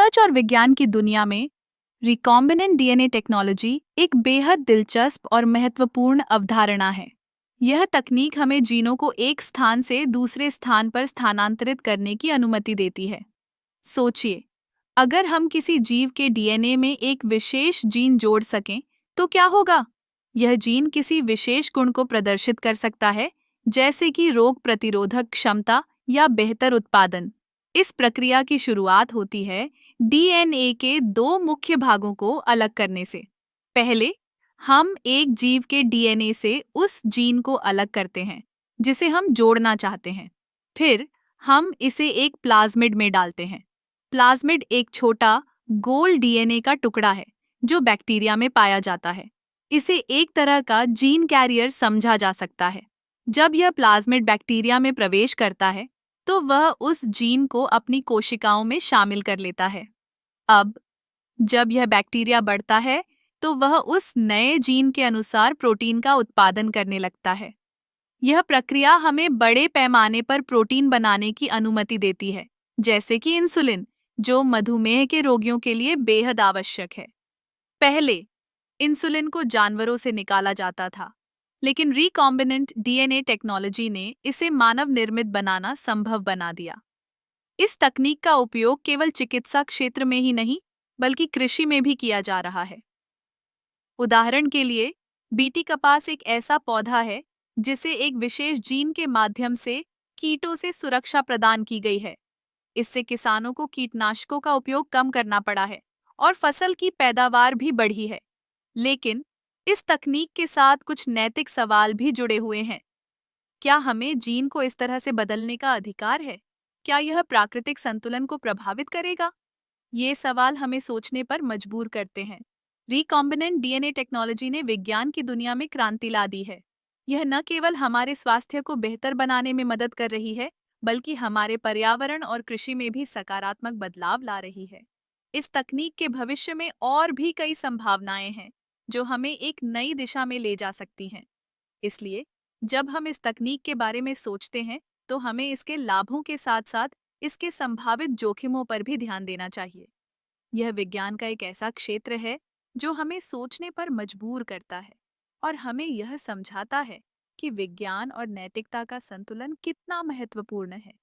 Research और विज्ञान की दुनिया में रिकॉम्बिनेंट डीएनए टेक्नोलॉजी एक बेहद दिलचस्प और महत्वपूर्ण अवधारणा है। यह तकनीक हमें जीनों को एक स्थान से दूसरे स्थान पर स्थानांतरित करने की अनुमति देती है। सोचिए, अगर हम किसी जीव के डीएनए में एक विशेष जीन जोड़ सकें, तो क्या होगा? यह जीन किसी विशेष गुण को प्रदर्शित कर सकता है, जैसे कि रोग प्रतिरोधक क्षमता या बेहतर उत्पादन। इस प्रक्रिया की शुरुआत होती है डीएनए के दो मुख्य भागों को अलग करने से। पहले, हम एक जीव के डीएनए से उस जीन को अलग करते हैं, जिसे हम जोड़ना चाहते हैं। फिर, हम इसे एक प्लाज्मिड में डालते हैं। प्लाज्मिड एक छोटा, गोल डीएनए का टुकड़ा है, जो बैक्टीरिया में पाया जाता है। इसे एक तरह का जीन कैरियर समझा जा सकता है। जब यह प्लाज्मिड बैक्टीरिया में प्रवेश करता है, तो वह उस जीन को अपनी कोशिकाओं में शामिल कर लेता है। अब, जब यह बैक्टीरिया बढ़ता है, तो वह उस नए जीन के अनुसार प्रोटीन का उत्पादन करने लगता है। यह प्रक्रिया हमें बड़े पैमाने पर प्रोटीन बनाने की अनुमति देती है, जैसे कि इंसुलिन, जो मधुमेह के रोगियों के लिए बेहद आवश्यक है। पहले, इंसुलिन को जानवरों से निकाला जाता था, लेकिन रिकॉम्बिनेंट डीएनए टेक्नोलॉजी ने इसे मानव निर्मित बनाना संभव बना दिया। इस तकनीक का उपयोग केवल चिकित्सा क्षेत्र में ही नहीं, बल्कि कृषि में भी किया जा रहा है। उदाहरण के लिए, बीटी कपास एक ऐसा पौधा है जिसे एक विशेष जीन के माध्यम से कीटों से सुरक्षा प्रदान की गई है। इससे किसानों को कीटनाशकों का उपयोग कम करना पड़ा है और फसल की पैदावार भी बढ़ी है। लेकिन इस तकनीक के साथ कुछ नैतिक सवाल भी जुड़े हुए हैं। क्या हमें जीन को इस तरह से बदलने का अधिकार है? क्या यह प्राकृतिक संतुलन को प्रभावित करेगा? ये सवाल हमें सोचने पर मजबूर करते हैं। रिकॉम्बिनेंट डीएनए टेक्नोलॉजी ने विज्ञान की दुनिया में क्रांति ला दी है। यह न केवल हमारे स्वास्थ्य को बेहतर बनाने में मदद कर रही है, बल्कि हमारे पर्यावरण और कृषि में भी सकारात्मक बदलाव ला रही है। इस तकनीक के भविष्य में और भी कई संभावनाएं हैं, जो हमें एक नई दिशा में ले जा सकती हैं। इसलिए, जब हम इस तकनीक के बारे में सोचते हैं, तो हमें इसके लाभों के साथ-साथ इसके संभावित जोखिमों पर भी ध्यान देना चाहिए। यह विज्ञान का एक ऐसा क्षेत्र है जो हमें सोचने पर मजबूर करता है और हमें यह समझाता है कि विज्ञान और नैतिकता का संतुलन कितना महत्वपूर्ण है।